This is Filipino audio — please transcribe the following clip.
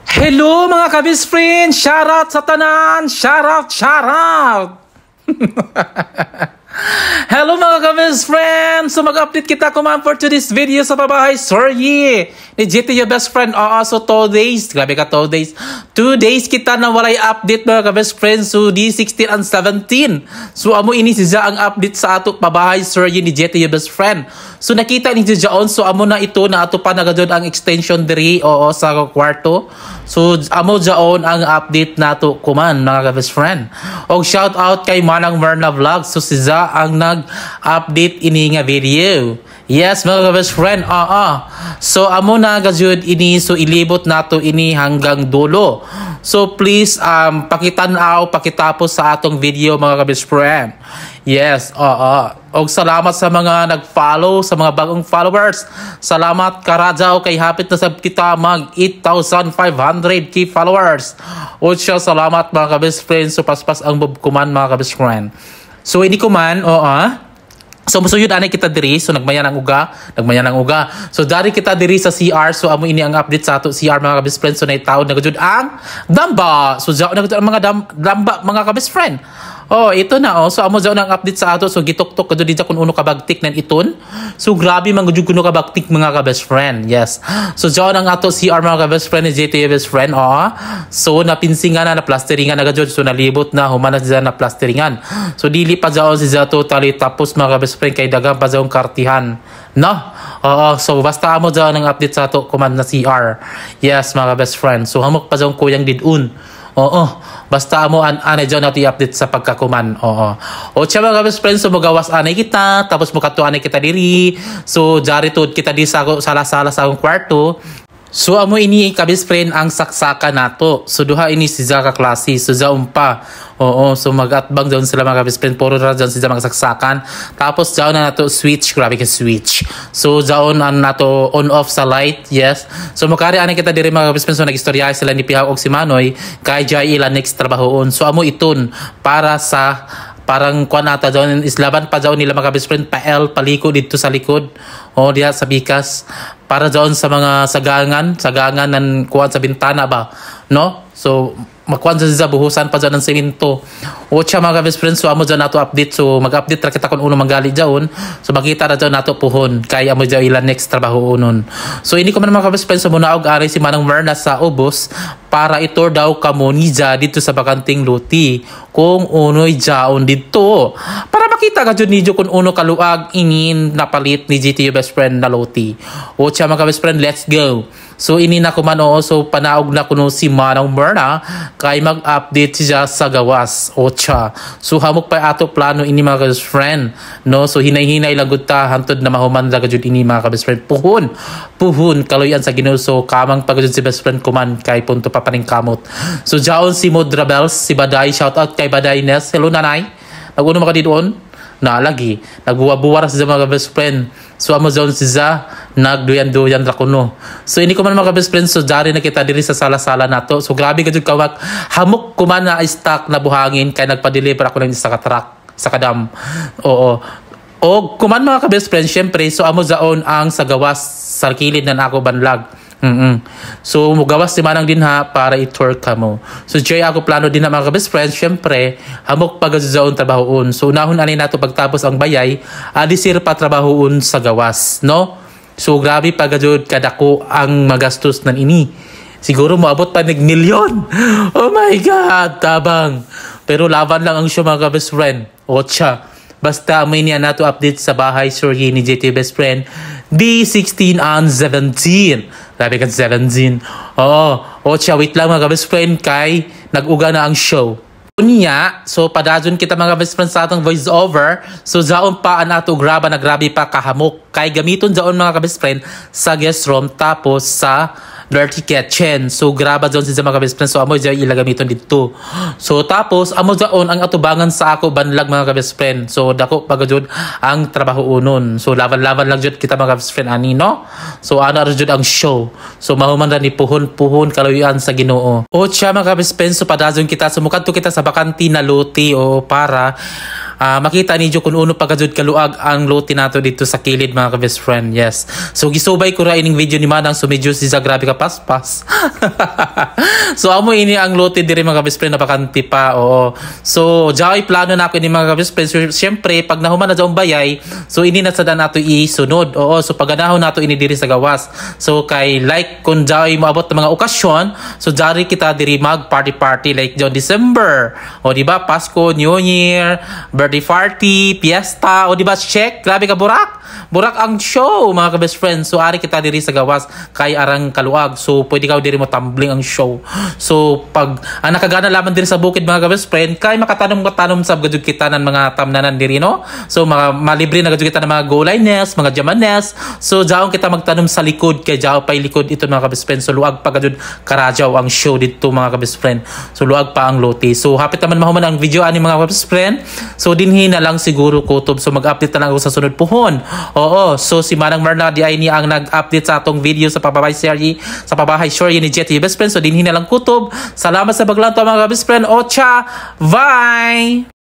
Hello mga kabis friend! Shoutout sa tanan! Shoutout! Hello mga kabis friend! So mag-update kita kuman for today's video sa pabahay. Sorry! Legit your best friend. So 2 days. Grabe ka 2 days. 2 days kita na walay update mga kabis friend. So di 16 and 17. So amo ini siya ang update sa ato pabahay. Sorry ni Jetty your best friend. So nakita ni Jaon. So amo na ito na ato pa nagadod ang extension diri sa kwarto. So amo jaon ang update nato kuman mga kabis friend. Og shout out kay Manang Merna Vlog. So siya ang nag-update ini nga video. Yes mga best friend. So amo na gajud ini, so ilibot nato ini hanggang dulo. So please pakitanaw, pakitapos sa atong video mga best friend. Yes, og salamat sa mga nag-follow, sa mga bagong followers. Salamat Karajaw kay hapit na sab kita mag 8,500k followers. Og siya salamat mga best friend. So paspas ang kuman mga best friend. So ini kuman, so musuyod anay kita diri, so nagmayan ang uga. So dari kita diri sa CR, so amo ini ang update sa ato CR mga kabest friend. So naitaw nagajud ang damba. So jaw nagajud ang mga damba mga kabest friend. Ito na so amo jaw nang update sa ato. So gitok-tok kadto dija kun uno ka bagtik nan iton. So grabe man gud kuno ka bagtik mga kabest friend. Yes. So jaw nang ato CR mga kabest friend ni JT best friend. So napinsingan na plasteringan na gajud. So nalibot na humana siya na plasteringan. So dili pa jaw siya totally tapos mga kabest friend kay dagang pa jawong kartihan. No? So basta amo jaw nang update sa ato kuman na CR. Yes mga best friend. So hamok pa jawong kuyang didun. Basta mo anay dyan natin i-update sa pagkakuman. Siya mga best friends, so magawas anay kita, tapos mukato anay kita diri. So jari to kita di sa sala-sala sa akong kwarto. So amo ini kabis friend ang saksaka nato. So duha ini si ka klase. So jaon pa. So magatbang jaon sila mga kabis friend. Puro ra jaon sila mga saksakan. Tapos jaon na nato switch. Grabe ka switch. So jaon an nato on off sa light. Yes. So makari ani kita diri mga kabis friend. So nagistorya sila ni Pihaw og si Manoy kay jay ila next trabahoon. So amo iton para sa parang kuan ata jaon islaban pa jaon nila mga kabis friend pa paliko dito sa likod. Diya sa bikas para doon sa mga sagangan ng kuwan sa bintana ba, no? So makuan sa buhusan pa dyan ng semento. Siya mga best friends, so amo dyan nato update. So mag-update ra kita kung uno manggali dyan. So makita ra dyan nato puhon kaya amo dyan ilan next trabaho unon. So ini ko man mga best friends, so muna og ari si Manang Merna sa ubos para itor daw kamo niya dito sa bakanting luti kung unoy jaon dito para makita ka dyan niyo kung uno kaluag inin napalit ni GTU best friend na luti. Siya mga best friend, let's go. So ini na kuman so panaog na kuno si Manang Merna kay mag-update siya sa gawas. Siya. So hamok pa ato plano ini mga best friend, no? So hinay-hinay lang gud ta hantod na mahuman ra gud ini mga best friend. Puhon kaloyan sa Ginoo. So kamang pagud si best friend kuman kay punto pa paning kamot. So jaon si Modrabels, si Baday, shout out kay Baday Nes. Hello nanay. Naguno maka didon? Na lagi nagbuwa-buwa sa mga best friend. So amo zone siya nagduyan-duyan ra kuno. So ini ko man mga best friend, so dari na kita diri sa sala-sala nato. So grabe gud kawak hamok ko man na stock na buhangin kay nagpa-deliver ako ng isa ka truck sa kadam. O kuman mga ka best friend, syempre so amo zaon ang sa gawas sa kilid na ako banlag. So mugawas si Manang din ha para i-tour ka mo. So jay ako plano din na mga best friends, syempre hamok pagazaon trabahoon. So unahon ani nato pagtapos ang bayay alisir pa trabahoon sa gawas, no? So grabe pagajud kadako ang magastos nan ini. Siguro moabot pa ng milyon. Oh my god, tabang. Pero laban lang ang show mga best friend. Siya. Basta may niya nato update sa bahay sorry ni JT best friend D16 and 17. Grabe ka 17. Siya, wait lang mga best friend kay nag-uga na ang show. Unya, so padadyon kita mga best friend sa atong voice over. So jaon pa nato graba na grabe pa kahamok kay gamiton jaon mga best friend sa guest room tapos sa dirty kitchen. So graba jaon sa mga best friend. So amo jay ilagamiton dito. So tapos amo jaon ang atubangan sa ako banlag mga best friend. So dako pagajud ang trabaho unon. So laban-laban lang jud kita mga best friend ani, no? So ana ra jud ang show. So mahuman ra ni puhon kaloyan sa Ginoo. Siya mga best friend, so padadyon kita sumukadto kita sa bakanti na luti para makita ninyo kung uno pagkajud kaluag ang lote nato dito sa kilid mga ka-best friend. Yes. So gisubay ko ra ining video ni Manang, so medyo si grabe ka paspas. So amo ini ang lote diri mga ka-best friend, napakanti pa. Oo. So jay plano na ako ni mga ka-best friend. So, syempre pag nahuman na daw bayay, so ini na sada nato isunod. Oo. So paganahon nato ini diri sa gawas. So kay like kung jay moabot ng mga okasyon, so jari kita diri mag party like John December. O di ba Pasko, New Year, birthday party, fiesta, o di ba check, grabe ka burak. Burak ang show mga ka-best friend. So ari kita diri sa gawas kay arang kaluag. So pwede ka diri mo tumbling ang show. So pag nakagana lamang diri sa bukid mga ka-best friend, kay makatanom sa gadud kita ng mga tamnanan diri no. So malibre na gadud kita ng mga gulay nest, mga jaman nest. So jaon kita magtanom sa likod kay jao pay likod ito mga ka-best friend. So luag pa gadud karajaw ang show dito mga ka-best friend. So luag pa ang lote. So hapit naman mahuman ang video ani mga ka-best friend. So dinhi na lang siguro kutob. So mag-update na lang ako sa sunod puhon. Oo, so si Manang Marna di ay niya ang nag-update sa atong video sa pabahay series, sa pabahay story ni Jetty best friend. So dinhi na lang kutob. Salamat sa paglantaw mga best friend. Ocha, bye!